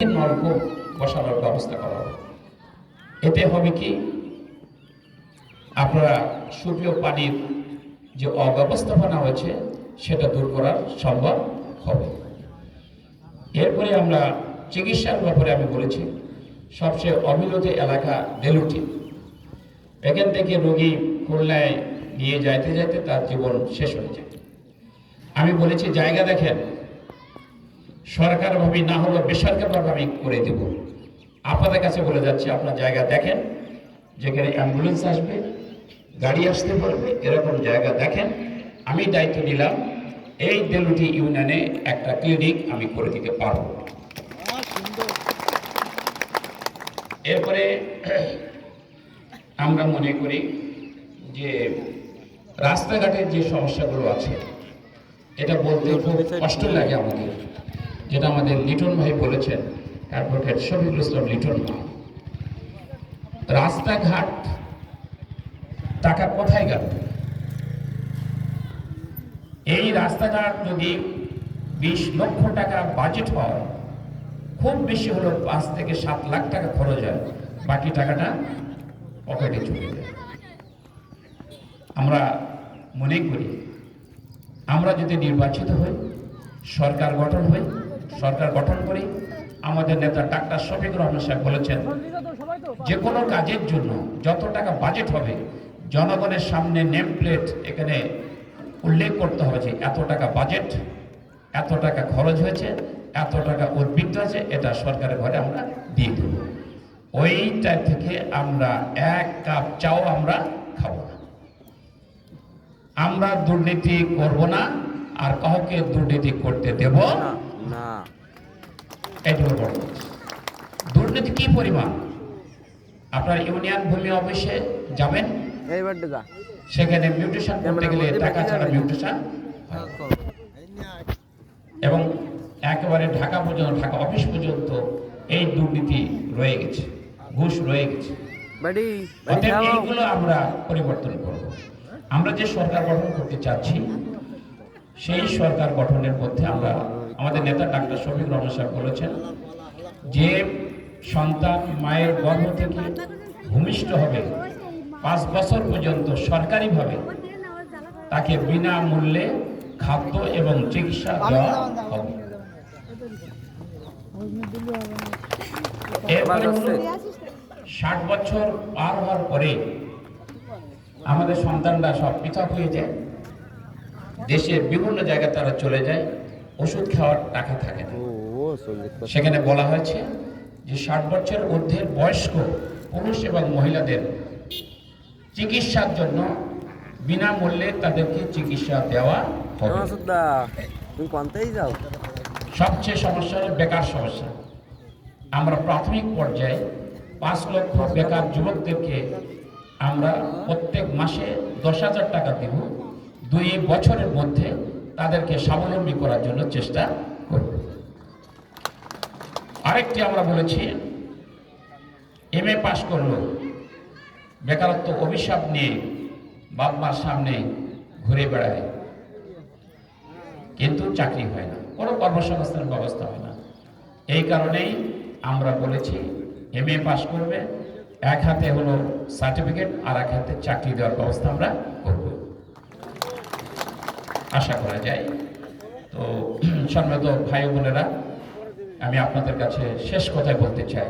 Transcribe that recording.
নলকূপ বসানোর ব্যবস্থা করা হবে। এতে হবে কি, আপনারা সুপেয় পানির যে অব্যবস্থাপনা হয়েছে সেটা দূর করা সম্ভব হবে। এরপরে আমরা চিকিৎসার ব্যাপারে আমি বলেছি, সবচেয়ে অবিরত এলাকা দেলুটি। এখান থেকে রোগী খুলনায় নিয়ে যাইতে যাইতে তার জীবন শেষ হয়ে যায়। আমি বলেছি জায়গা দেখেন, সরকারভাবে না হলেও বেসরকারিভাবে আমি করে দেব। আপনাদের কাছে বলে যাচ্ছি, আপনার জায়গা দেখেন, যেখানে অ্যাম্বুলেন্স আসবে, গাড়ি আসতে পারবে, এরকম জায়গা দেখেন। আমি দায়িত্ব নিলাম, এই দেলুটি ইউনিয়নে একটা ক্লিনিক আমি করে দিতে পারব। এরপরে আমরা মনে করি যে রাস্তাঘাটের যে সমস্যাগুলো আছে, এটা বলতে খুব কষ্ট লাগে আমাদের, যেটা আমাদের লিটন ভাই বলেছেন, অ্যাডভোকেট শফিকুল ইসলাম লিটন ভাই। রাস্তাঘাট টাকা কোথায় গেল? এই রাস্তাঘাট যদি 20 লক্ষ টাকা বাজেট হয়, খুব বেশি হলো 5 থেকে 7 লাখ টাকা খরচ হয়, বাকি টাকাটা পকেটে চলে যায়। আমরা মনে করি, আমরা যদি নির্বাচিত হই, সরকার গঠন করি, আমাদের নেতা ডাক্তার শফিকুর রহমান সাহেব বলেছেন, যে কোনো কাজের জন্য যত টাকা বাজেট হবে, জনগণের সামনে নেম প্লেট এখানে উল্লেখ করতে হবে যে এত টাকা বাজেট, এত টাকা খরচ হয়েছে, এত টাকা উদ্বৃত্ত আছে, এটা সরকারের ঘরে আমরা দিয়ে দেব। ওইটা থেকে আমরা এক কাপ চাও আমরা খাবো না। আমরা দুর্নীতি করব না, আর কাউকে দুর্নীতি করতে দেব না। এটুকু বড়। দুর্নীতি কি পরিমাণ? আপনার ইউনিয়ন ভূমি অফিসে যাবেন, সেখানে মিউটেশন করতে গেলে টাকা ছাড়া মিউটেশন, এবং একেবারে ঢাকা পর্যন্ত, ঢাকা অফিস পর্যন্ত এই দুর্নীতি রয়ে গেছে, ঘুষ রয়ে গেছে। এইগুলো আমরা পরিবর্তন করব। আমরা যে সরকার গঠন করতে চাচ্ছি, সেই সরকার গঠনের মধ্যে আমরা, আমাদের নেতা ডাক্তার শফিকুর রহমান সাহেব বলেছেন, যে সন্তান মায়ের গর্ভ থেকে ভূমিষ্ঠ হবে 5 বছর পর্যন্ত সরকারিভাবে তাকে বিনামূল্যে খাদ্য এবং চিকিৎসা দেওয়া হবে। এরপরে 60 বছর পার হওয়ার পরে আমাদের সন্তানরা সব পৃথক হয়ে যায়, দেশের বিভিন্ন জায়গায় তারা চলে যায়, ওষুধ খাওয়ার টাকা থাকে না। সেখানে বলা হয়েছে যে 60 বছর ঊর্ধ্বের বয়স্ক পুরুষ এবং মহিলাদের চিকিৎসার জন্য বিনামূল্যে তাদেরকে চিকিৎসা দেওয়া হবে। সবচেয়ে সমস্যা হলো বেকার সমস্যা। আমরা প্রাথমিক পর্যায়ে 5 লক্ষ বেকার যুবকদেরকে আমরা প্রত্যেক মাসে 10,000 টাকা দেব। 2 বছরের মধ্যে তাদেরকে স্বাবলম্বী করার জন্য চেষ্টা করব। আরেকটি আমরা বলেছি, MA পাশ করলো, বেকারত্ব অভিশাপ নিয়ে বাপ মার সামনে ঘুরে বেড়ায়, কিন্তু চাকরি হয় না, কোনো কর্মসংস্থানের ব্যবস্থা হয় না। এই কারণেই আমরা বলেছি, MA পাশ করবে, এক হাতে হলো সার্টিফিকেট, আর এক হাতে চাকরি দেওয়ার ব্যবস্থা আমরা করব, আশা করা যায়। তো সম্মানিত ভাই বোনেরা, আমি আপনাদের কাছে শেষ কথায় বলতে চাই,